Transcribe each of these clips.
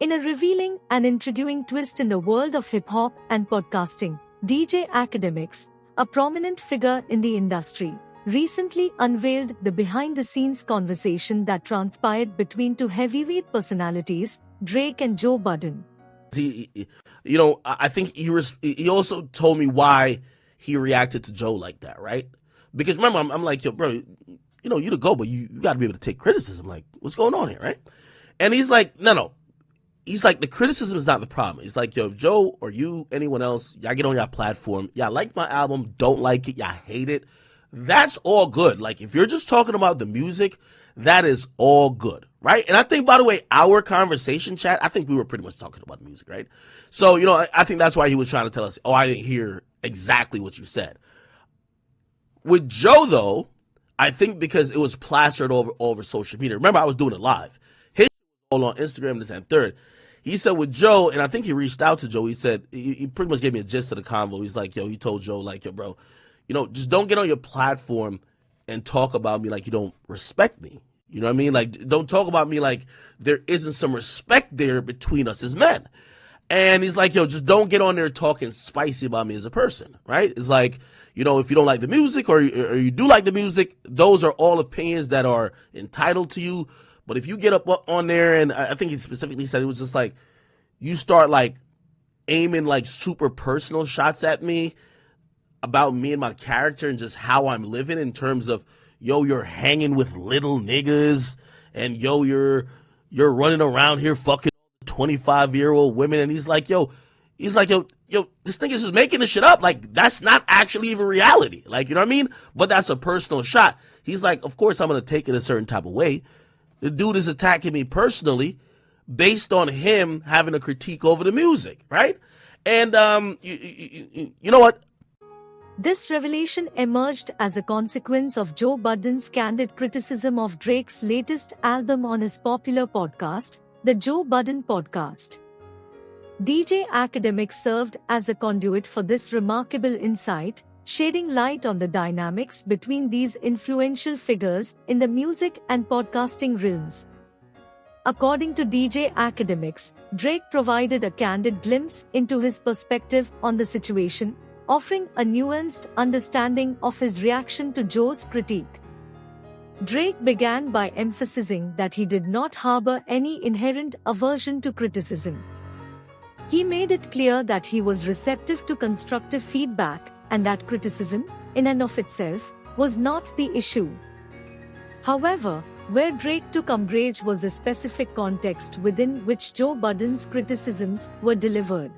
In a revealing and intriguing twist in the world of hip-hop and podcasting, DJ Akademiks, a prominent figure in the industry, recently unveiled the behind-the-scenes conversation that transpired between two heavyweight personalities, Drake and Joe Budden. I think he also told me why he reacted to Joe like that, right? Because remember, I'm like, yo, bro, you the GOAT, but you got to be able to take criticism. Like, what's going on here, right? And he's like, no. He's like, the criticism is not the problem. He's like, yo, if Joe or you, anyone else, y'all get on your platform, y'all like my album, don't like it, y'all hate it, that's all good. Like, if you're just talking about the music, that is all good, right? And I think, by the way, our conversation chat, I think we were pretty much talking about music, right? So, I think that's why he was trying to tell us, oh, I didn't hear exactly what you said. With Joe, though, I think because it was plastered all over social media. Remember, I was doing it live. His all on Instagram, this and third. He said with Joe, and I think he reached out to Joe, he said, he pretty much gave me a gist of the convo. He's like, he told Joe, like, yo, bro, just don't get on your platform and talk about me like you don't respect me. You know what I mean? Like, don't talk about me like there isn't some respect there between us as men. And he's like, yo, just don't get on there talking spicy about me as a person, right? It's like, if you don't like the music or you do like the music, those are all opinions that are entitled to you. But if you get up on there, and I think he specifically said it was just like, you start like aiming like super personal shots at me about me and my character and just how I'm living in terms of, yo, you're hanging with little niggas and yo, you're running around here fucking 25-year-old women. And he's like, yo, this thing is just making this shit up. Like, that's not actually even reality. Like, you know what I mean? But that's a personal shot. He's like, of course I'm going to take it a certain type of way. The dude is attacking me personally based on him having a critique over the music, right? And you know what? This revelation emerged as a consequence of Joe Budden's candid criticism of Drake's latest album on his popular podcast, The Joe Budden Podcast. DJ Akademiks served as the conduit for this remarkable insight, shedding light on the dynamics between these influential figures in the music and podcasting realms. According to DJ Akademiks, Drake provided a candid glimpse into his perspective on the situation, offering a nuanced understanding of his reaction to Joe's critique. Drake began by emphasizing that he did not harbor any inherent aversion to criticism. He made it clear that he was receptive to constructive feedback and that criticism, in and of itself, was not the issue. However, where Drake took umbrage was the specific context within which Joe Budden's criticisms were delivered.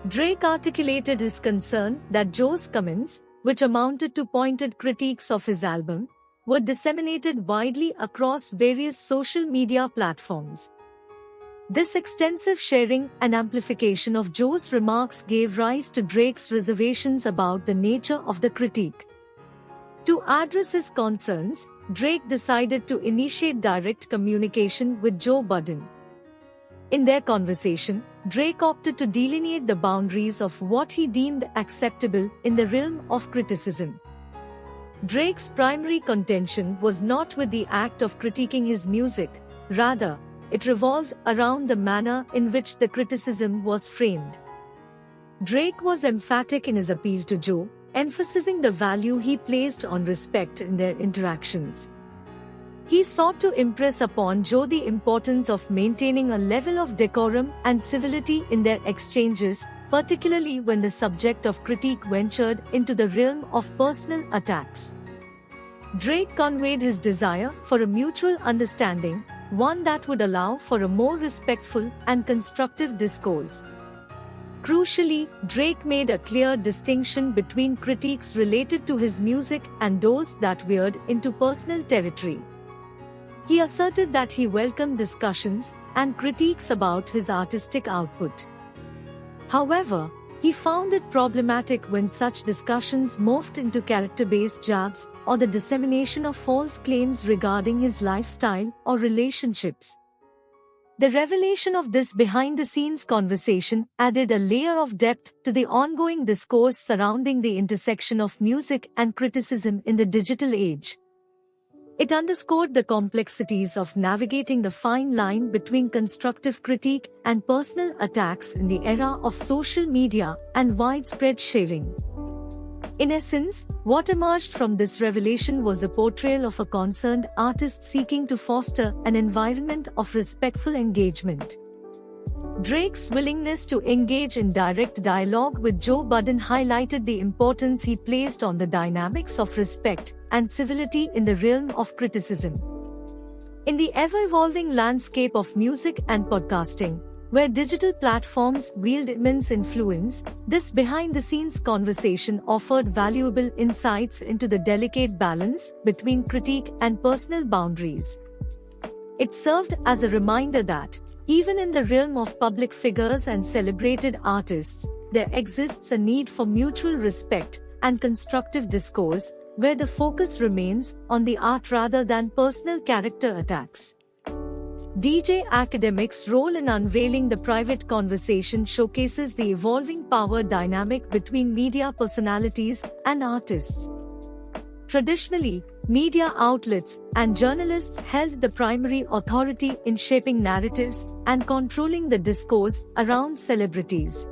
Drake articulated his concern that Joe's comments, which amounted to pointed critiques of his album, were disseminated widely across various social media platforms. This extensive sharing and amplification of Joe's remarks gave rise to Drake's reservations about the nature of the critique. To address his concerns, Drake decided to initiate direct communication with Joe Budden. In their conversation, Drake opted to delineate the boundaries of what he deemed acceptable in the realm of criticism. Drake's primary contention was not with the act of critiquing his music, rather, it revolved around the manner in which the criticism was framed. Drake was emphatic in his appeal to Joe, emphasizing the value he placed on respect in their interactions. He sought to impress upon Joe the importance of maintaining a level of decorum and civility in their exchanges, particularly when the subject of critique ventured into the realm of personal attacks. Drake conveyed his desire for a mutual understanding, one that would allow for a more respectful and constructive discourse. Crucially, Drake made a clear distinction between critiques related to his music and those that veered into personal territory. He asserted that he welcomed discussions and critiques about his artistic output. However, he found it problematic when such discussions morphed into character-based jabs or the dissemination of false claims regarding his lifestyle or relationships. The revelation of this behind-the-scenes conversation added a layer of depth to the ongoing discourse surrounding the intersection of music and criticism in the digital age. It underscored the complexities of navigating the fine line between constructive critique and personal attacks in the era of social media and widespread sharing. In essence, what emerged from this revelation was the portrayal of a concerned artist seeking to foster an environment of respectful engagement. Drake's willingness to engage in direct dialogue with Joe Budden highlighted the importance he placed on the dynamics of respect and civility in the realm of criticism. In the ever-evolving landscape of music and podcasting, where digital platforms wield immense influence, this behind-the-scenes conversation offered valuable insights into the delicate balance between critique and personal boundaries. It served as a reminder that, even in the realm of public figures and celebrated artists, there exists a need for mutual respect and constructive discourse, where the focus remains on the art rather than personal character attacks. DJ Akademiks' role in unveiling the private conversation showcases the evolving power dynamic between media personalities and artists. Traditionally, media outlets and journalists held the primary authority in shaping narratives and controlling the discourse around celebrities.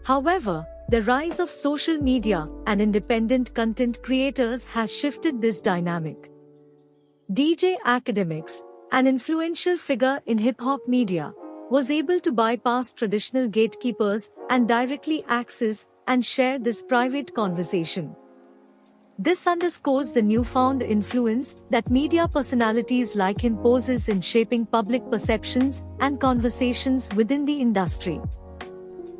However, the rise of social media and independent content creators has shifted this dynamic. DJ Akademiks, an influential figure in hip-hop media, was able to bypass traditional gatekeepers and directly access and share this private conversation. This underscores the newfound influence that media personalities like him possess in shaping public perceptions and conversations within the industry.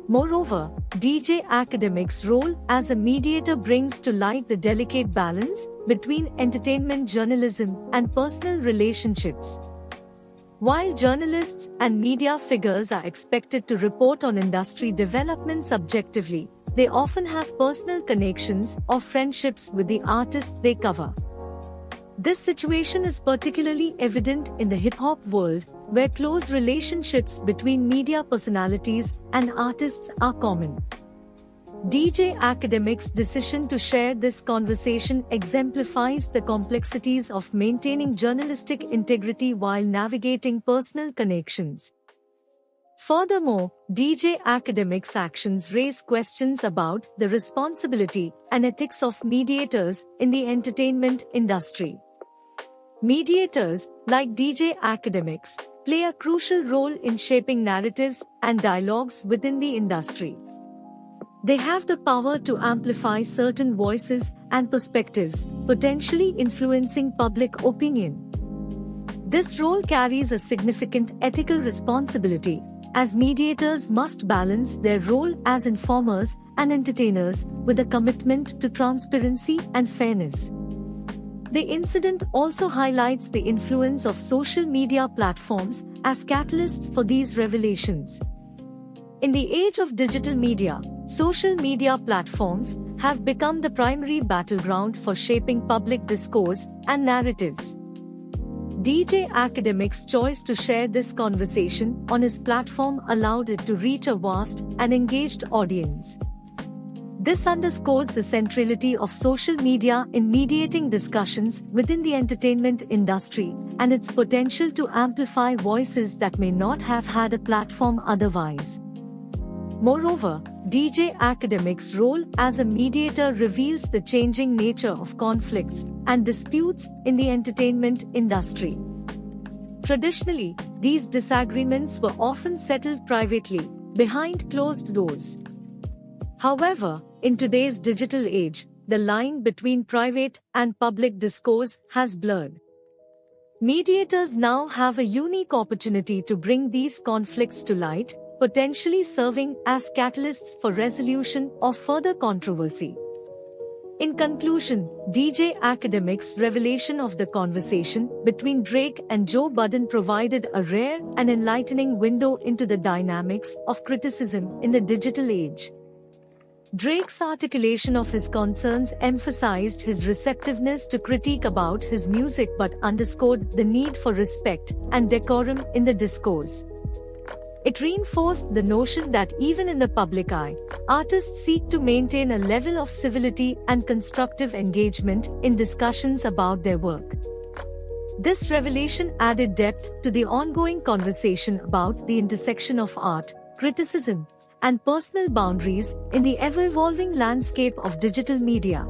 Moreover, DJ Akademiks' role as a mediator brings to light the delicate balance between entertainment journalism and personal relationships. While journalists and media figures are expected to report on industry developments objectively, they often have personal connections or friendships with the artists they cover. This situation is particularly evident in the hip-hop world, where close relationships between media personalities and artists are common. DJ Akademiks' decision to share this conversation exemplifies the complexities of maintaining journalistic integrity while navigating personal connections. Furthermore, DJ Akademiks' actions raise questions about the responsibility and ethics of mediators in the entertainment industry. Mediators, like DJ Akademiks, play a crucial role in shaping narratives and dialogues within the industry. They have the power to amplify certain voices and perspectives, potentially influencing public opinion. This role carries a significant ethical responsibility, as mediators must balance their role as informers and entertainers with a commitment to transparency and fairness. The incident also highlights the influence of social media platforms as catalysts for these revelations. In the age of digital media, social media platforms have become the primary battleground for shaping public discourse and narratives. DJ Akademiks' choice to share this conversation on his platform allowed it to reach a vast and engaged audience. This underscores the centrality of social media in mediating discussions within the entertainment industry and its potential to amplify voices that may not have had a platform otherwise. Moreover, DJ Akademiks' role as a mediator reveals the changing nature of conflicts and disputes in the entertainment industry. Traditionally, these disagreements were often settled privately, behind closed doors. However, in today's digital age, the line between private and public discourse has blurred. Mediators now have a unique opportunity to bring these conflicts to light, potentially serving as catalysts for resolution of further controversy. In conclusion, DJ Akademiks' revelation of the conversation between Drake and Joe Budden provided a rare and enlightening window into the dynamics of criticism in the digital age. Drake's articulation of his concerns emphasized his receptiveness to critique about his music but underscored the need for respect and decorum in the discourse. It reinforced the notion that even in the public eye, artists seek to maintain a level of civility and constructive engagement in discussions about their work. This revelation added depth to the ongoing conversation about the intersection of art, criticism, and personal boundaries in the ever-evolving landscape of digital media.